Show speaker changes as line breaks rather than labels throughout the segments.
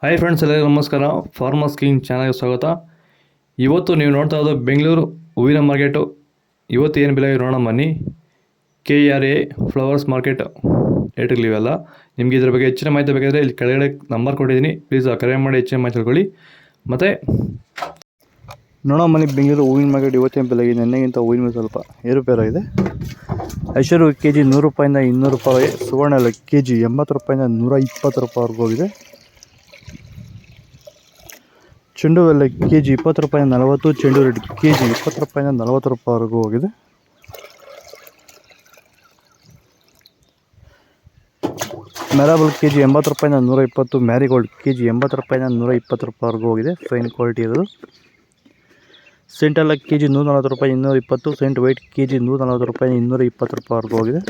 Hi friends, ಎಲ್ಲರಿಗೂ ನಮಸ್ಕಾರ. Farmers king ಚಾನಲ್ಗೆ ಸ್ವಾಗತ. ಇವತ್ತು ನೀವು ನೋಡ್ತಾ ಇರೋದು ಬೆಂಗಳೂರು ಹೂವಿನ ಮಾರ್ಕೆಟು. ಇವತ್ತು ಏನು ಬೆಲೆ ನೋಡೋಣ ಬನ್ನಿ. KRA ಫ್ಲವರ್ಸ್ ಮಾರ್ಕೆಟ್ ರೇಟ್ಗಳಿವೆಲ್ಲ. ನಿಮಗೆ ಇದ್ರ ಬಗ್ಗೆ ಹೆಚ್ಚಿನ ಮಾಹಿತಿ ಬೇಕಾದರೆ ಇಲ್ಲಿ ಕೆಳಗಡೆ ನಂಬರ್ ಕೊಟ್ಟಿದ್ದೀನಿ, ಪ್ಲೀಸ್ ಕರೆ ಮಾಡಿ ಹೆಚ್ಚಿನ ಮಾಹಿತಿ ತಿಳ್ಕೊಳ್ಳಿ. ಮತ್ತು ನೋಡೋಣ ಬನ್ನಿ, ಬೆಂಗಳೂರು ಹೂವಿನ ಮಾರ್ಕೆಟ್ ಇವತ್ತಿನ ಬೆಲೆಗೆ ನೆನ್ನೆಗಿಂತ ಹೂವಿನ ಮೇಲೆ ಸ್ವಲ್ಪ ಏರುಪೇರಾಗಿದೆ. ಐಶ್ವರ್ಯ KG 100 ರೂಪಾಯಿಂದ 200 ರೂಪಾಯಿ, ಸುವರ್ಣ ಎಲ್ಲ KG 80 ರೂಪಾಯಿಂದ 120 ರೂಪಾಯಿವರೆಗೂ ಹೋಗಿದೆ. ಚೆಂಡು ಎಲ್ಲ KG 20 ರೂಪಾಯಿಂದ 40, ಚೆಂಡು ರೆಡ್ KG 20 ರೂಪಾಯಿಂದ 40 ರೂಪಾಯಿವರೆಗೂ ಹೋಗಿದೆ. ಮೆರಾಬಲ್ KG 80 ರೂಪಾಯಿಂದ 120, ಮ್ಯಾರಿಗೋಲ್ಡ್ KG 80 ರೂಪಾಯಿಂದ 120 ರೂಪಾಯಿವರೆಗೂ ಹೋಗಿದೆ. ಫೈನ್ ಕ್ವಾಲಿಟಿ ಇರೋದು. ಸೆಂಟ್ ಎಲ್ಲ KG 140 ರೂಪಾಯಿ 220, ಸೆಂಟ್ ವೈಟ್ KG 140 ರೂಪಾಯಿ 220 ರೂಪಾಯಿವರೆಗೂ ಹೋಗಿದೆ.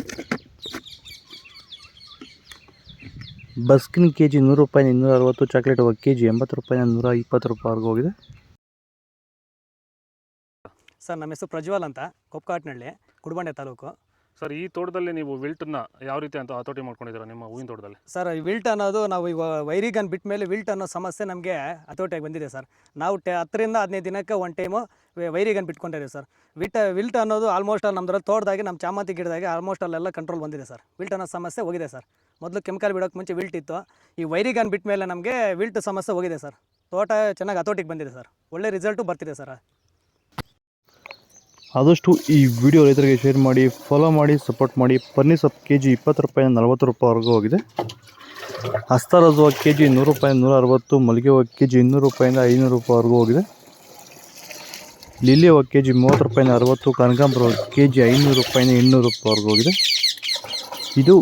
ಬಸ್ಕಿನ್ KG 100 ರೂಪಾಯಿ 260, ಚಾಕ್ಲೇಟ್ ಹೂವು KG 80 ರೂಪಾಯಿ 120 ರೂಪಾಯಿವರೆಗೂ ಹೋಗಿದೆ.
ಸರ್, ನಮ್ಮ ಹೆಸರು ಪ್ರಜ್ವಲ್ ಅಂತ, ಕೊಪ್ಕಾಟ್ನಳ್ಳಿ, ಕುಡಬಂಡೆ ತಾಲೂಕು.
ಸರ್, ಈ ತೋಟದಲ್ಲಿ ನೀವು ವಿಲ್ಟನ್ನ ಯಾವ ರೀತಿ ಅಂತ ಹತೋಟಿ ಮಾಡ್ಕೊಂಡಿದ್ದೀರಾ ನಿಮ್ಮ ಹೂವಿನ ತೋಟದಲ್ಲಿ?
ಸರ್, ಈ ವಿಲ್ಟ್ ಅನ್ನೋದು ನಾವು ಈಗ ವೈರಿಗನ್ ಬಿಟ್ಟ ಮೇಲೆ ವಿಲ್ಟ್ ಅನ್ನೋ ಸಮಸ್ಯೆ ನಮಗೆ ಹತೋಟಿಯಾಗಿ ಬಂದಿದೆ ಸರ್. ನಾವು 10ರಿಂದ 15 ದಿನಕ್ಕೆ ಒಂದು ಟೈಮು ವೈರಿಗನ್ ಬಿಟ್ಕೊಂಡಿದ್ದೀವಿ ಸರ್. ವಿಲ್ಟ್ ಅನ್ನೋದು ಆಲ್ಮೋಸ್ಟ್ ನಮ್ಮದ್ರಲ್ಲಿ ತೋಟದಾಗಿ ನಮ್ಮ ಚಾಮಂತಿ ಗಿಡದಾಗೆ ಆಲ್ಮೋಸ್ಟ್ ಅಲ್ಲೆಲ್ಲ ಕಂಟ್ರೋಲ್ ಬಂದಿದೆ ಸರ್. ವಿಲ್ಟ್ ಅನ್ನೋ ಸಮಸ್ಯೆ ಹೋಗಿದೆ ಸರ್. ಮೊದಲು ಕೆಮಿಕಲ್ ಬಿಡೋಕ್ಕೆ ಮುಂಚೆ ವಿಲ್ಟ್ ಇತ್ತು. ಈ ವೈರಿಗನ್ ಬಿಟ್ಟ ಮೇಲೆ ನಮಗೆ ವಿಲ್ಟ್ ಸಮಸ್ಯೆ ಹೋಗಿದೆ ಸರ್. ತೋಟ ಚೆನ್ನಾಗಿ ಹತೋಟಿಗೆ ಬಂದಿದೆ ಸರ್. ಒಳ್ಳೆ ರಿಸಲ್ಟು ಬರ್ತಿದೆ ಸರ್.
ಆದಷ್ಟು ಈ ವಿಡಿಯೋ ರೈತರಿಗೆ ಶೇರ್ ಮಾಡಿ, ಫಾಲೋ ಮಾಡಿ, ಸಪೋರ್ಟ್ ಮಾಡಿ. ಪನ್ನೀರ್ ಸೊಪ್ಪು KG 20 ರೂಪಾಯಿಂದ 40 ರೂಪಾಯಿವರೆಗೂ ಹೋಗಿದೆ. ಹಸ್ತಾರೋಸ್ ಹೂವು KG 100 ರೂಪಾಯಿ 160, ಮಲ್ಲಿಗೆ ಹೂವು KG 200 ರೂಪಾಯಿಂದ 500 ರೂಪಾಯಿವರೆಗೂ ಹೋಗಿದೆ. ಲಿಲ್ಲಿ ಹೂವು KG 30 ರೂಪಾಯಿಂದ 60, ಕನಕಾಂಬರ ಹೂವು KG 500 ರೂಪಾಯಿಂದ 800 ರೂಪಾಯಿವರೆಗೂ ಹೋಗಿದೆ. ಇದು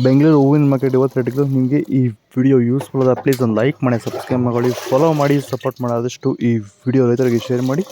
ಬೆಂಗಳೂರು ಹೂವಿನ ಮಾರ್ಕೆಟ್ ಇವತ್ತು ರೇಟ್ಗಳು. ನಿಮಗೆ ಈ ವಿಡಿಯೋ ಯೂಸ್ಫುಲ್ ಆದ ಪ್ಲೀಸ್ ಒಂದು ಲೈಕ್ ಮಾಡಿ, ಸಬ್ಸ್ಕ್ರೈಬ್ ಮಾಡಿ, ಫಾಲೋ ಮಾಡಿ, ಸಪೋರ್ಟ್ ಮಾಡಿ. ಆದಷ್ಟು ಈ ವಿಡಿಯೋ ರೈತರಿಗೆ ಶೇರ್ ಮಾಡಿ.